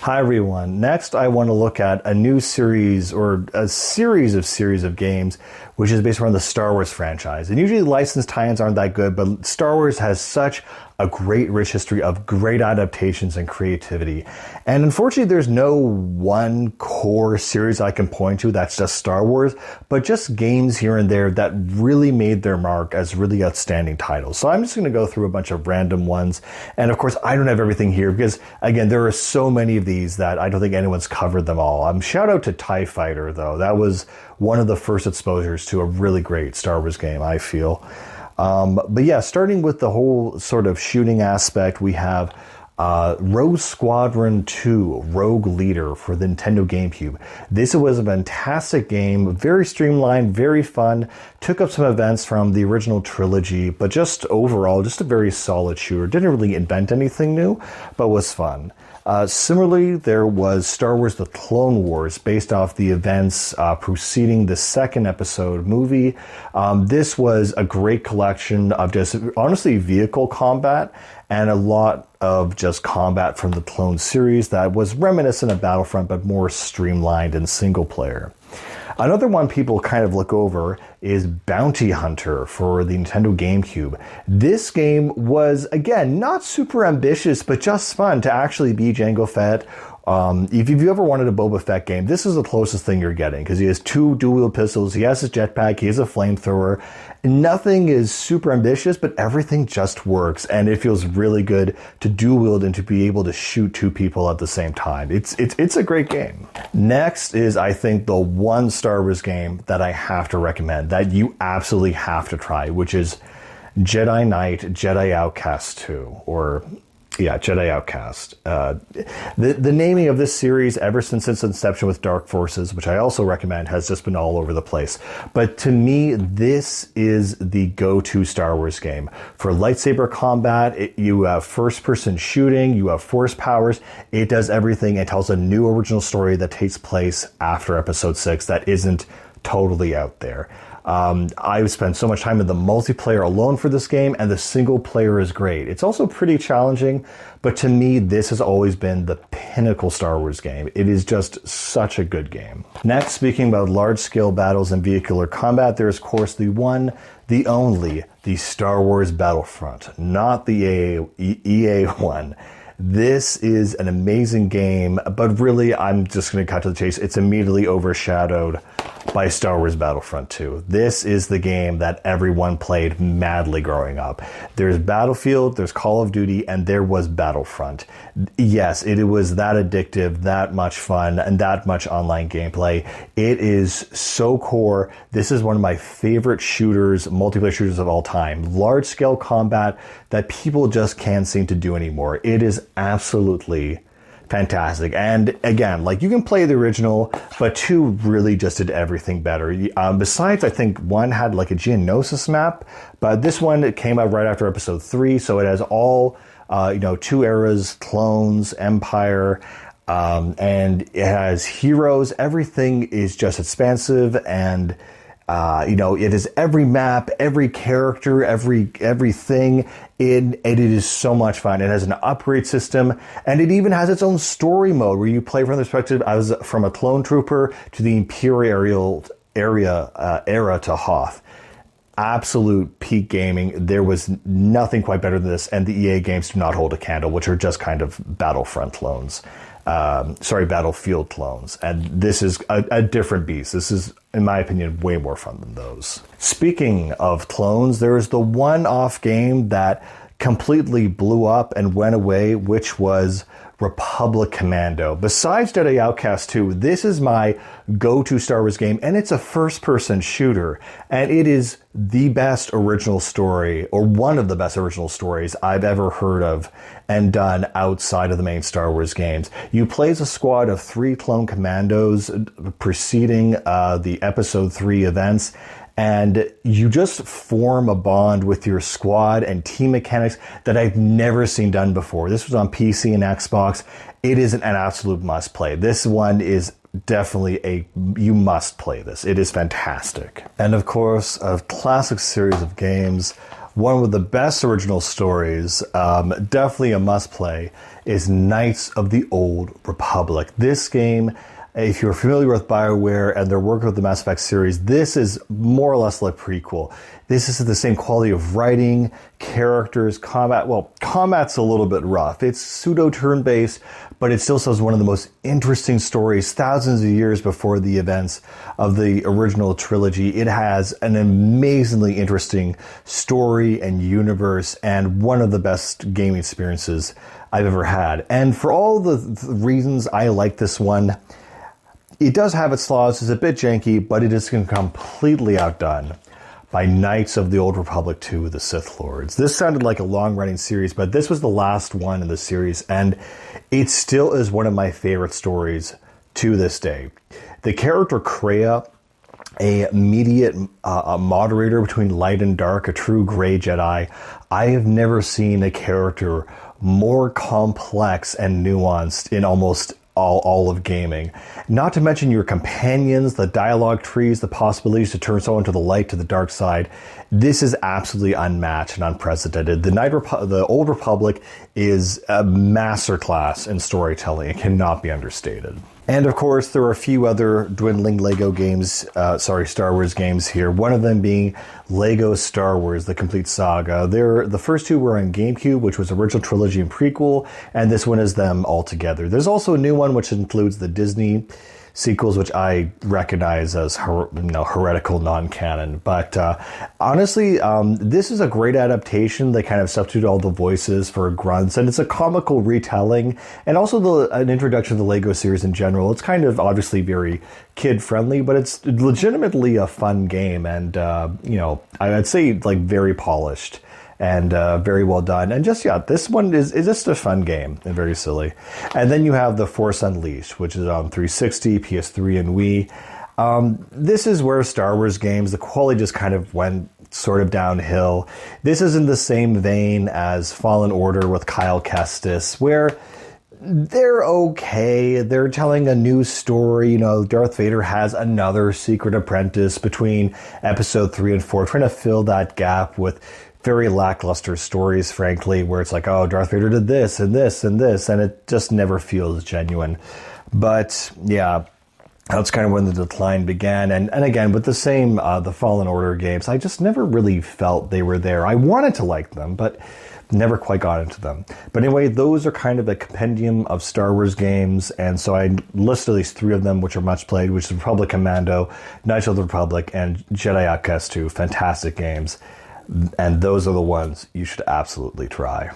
Hi everyone. Next, I want to look at a new series or a series of games, which is based around the Star Wars franchise. And usually licensed tie-ins aren't that good, but Star Wars has such a great, rich history of great adaptations and creativity. And unfortunately, there's no one core series I can point to that's just Star Wars, but just games here and there that really made their mark as really outstanding titles. So I'm just going to go through a bunch of random ones. And of course, I don't have everything here because, again, there are so many of these that I don't think anyone's covered them all. Shout out to TIE Fighter, though. That was one of the first exposures to a really great Star Wars game, I feel. But yeah, starting with the whole sort of shooting aspect, we have Rogue Squadron 2, Rogue Leader for the Nintendo GameCube. This was a fantastic game, very streamlined, very fun, took up some events from the original trilogy, but just overall, just a very solid shooter. Didn't really invent anything new, but was fun. Similarly, there was Star Wars The Clone Wars, based off the events preceding the second episode movie. This was a great collection of just, honestly, vehicle combat and a lot of just combat from the Clone series that was reminiscent of Battlefront, but more streamlined and single player. Another one people kind of look over is Bounty Hunter for the Nintendo GameCube. This game was, again, not super ambitious, but just fun to actually be Jango Fett. If you've ever wanted a Boba Fett game, this is the closest thing you're getting, because he has two dual-wield pistols, he has his jetpack, he has a flamethrower. Nothing is super ambitious, but everything just works, and it feels really good to dual-wield and to be able to shoot two people at the same time. It's a great game. Next is, I think, the one Star Wars game that I have to recommend, that you absolutely have to try, which is Jedi Knight, Jedi Outcast 2, or... yeah, Jedi Outcast. The naming of this series ever since its inception with Dark Forces, which I also recommend, has just been all over the place. But to me, this is the go-to Star Wars game. For lightsaber combat, you have first-person shooting, you have force powers, it does everything. It tells a new original story that takes place after Episode 6 that isn't totally out there. I've spent so much time in the multiplayer alone for this game, and the single player is great. It's also pretty challenging, but to me, this has always been the pinnacle Star Wars game. It is just such a good game. Next, speaking about large-scale battles and vehicular combat, there is, of course, the one, the only, the Star Wars Battlefront, not the EA one. This is an amazing game, but really, I'm just going to cut to the chase. It's immediately overshadowed by Star Wars Battlefront 2. This is the game that everyone played madly growing up. There's Battlefield, there's Call of Duty, and there was Battlefront. Yes, it was that addictive, that much fun, and that much online gameplay. It is so core. This is one of my favorite shooters, multiplayer shooters of all time. Large-scale combat that people just can't seem to do anymore. It is absolutely fantastic. And again, like, you can play the original, but 2 really just did everything better. Besides, I think 1 had like a Geonosis map, but this one, it came out right after Episode 3, so it has all, 2 eras, clones, Empire, and it has heroes. Everything is just expansive, and it is every map, every character, everything. It is so much fun. It has an upgrade system, and it even has its own story mode where you play from the perspective as from a clone trooper to the Imperial era to Hoth. Absolute peak gaming. There was nothing quite better than this, and the EA games do not hold a candle, which are just kind of Battlefront clones. Battlefield clones. And this is a different beast. This is, in my opinion, way more fun than those. Speaking of clones, there is the one-off game that completely blew up and went away, which was Republic Commando. Besides Jedi Outcast 2, this is my go-to Star Wars game, and it's a first-person shooter, and it is the best original story, or one of the best original stories I've ever heard of and done outside of the main Star Wars games. You play as a squad of 3 clone commandos preceding the Episode 3 events, and you just form a bond with your squad and team mechanics that I've never seen done before. This was on PC and Xbox. It is an absolute must play. This one is definitely you must play this. It is fantastic. And of course, a classic series of games, one of the best original stories, definitely a must-play, is Knights of the Old Republic. This game, if you're familiar with BioWare and their work with the Mass Effect series, this is more or less like prequel. This is the same quality of writing, characters, combat. Well, combat's a little bit rough. It's pseudo-turn-based, but it still tells one of the most interesting stories thousands of years before the events of the original trilogy. It has an amazingly interesting story and universe, and one of the best gaming experiences I've ever had. And for all the reasons I like this one, it does have its flaws. It's a bit janky, but it is completely outdone by Knights of the Old Republic 2, The Sith Lords. This sounded like a long-running series, but this was the last one in the series, and it still is one of my favorite stories to this day. The character Kreia, a mediate moderator between light and dark, a true gray Jedi. I have never seen a character more complex and nuanced in almost all of gaming. Not to mention your companions, the dialogue trees, the possibilities to turn someone to the light, to the dark side. This is absolutely unmatched and unprecedented. The Old Republic is a masterclass in storytelling. It cannot be understated. And of course, there are a few other dwindling Lego games, Star Wars games here. One of them being Lego Star Wars, The Complete Saga. The first two were on GameCube, which was original trilogy and prequel, and this one is them all together. There's also a new one which includes the Disney sequels, which I recognize as heretical non-canon. But honestly, this is a great adaptation. They kind of substitute all the voices for grunts, and it's a comical retelling, and also an introduction to the Lego series in general. It's kind of obviously very kid-friendly, but it's legitimately a fun game, and I'd say like very polished and very well done. And this one is just a fun game and very silly. And then you have The Force Unleashed, which is on 360, PS3, and Wii. This is where Star Wars games, the quality just kind of went sort of downhill. This is in the same vein as Fallen Order with Kyle Kestis, where they're okay. They're telling a new story. Darth Vader has another secret apprentice between episode 3 and 4, trying to fill that gap with very lackluster stories, frankly, where it's like, oh, Darth Vader did this and this and this, and it just never feels genuine. But yeah, that's kind of when the decline began. And again, with the same, the Fallen Order games, I just never really felt they were there. I wanted to like them, but never quite got into them. But anyway, those are kind of a compendium of Star Wars games, and so I listed at least 3 of them which are much played, which is Republic Commando, Knights of the Republic, and Jedi Outcast 2. Fantastic games. And those are the ones you should absolutely try.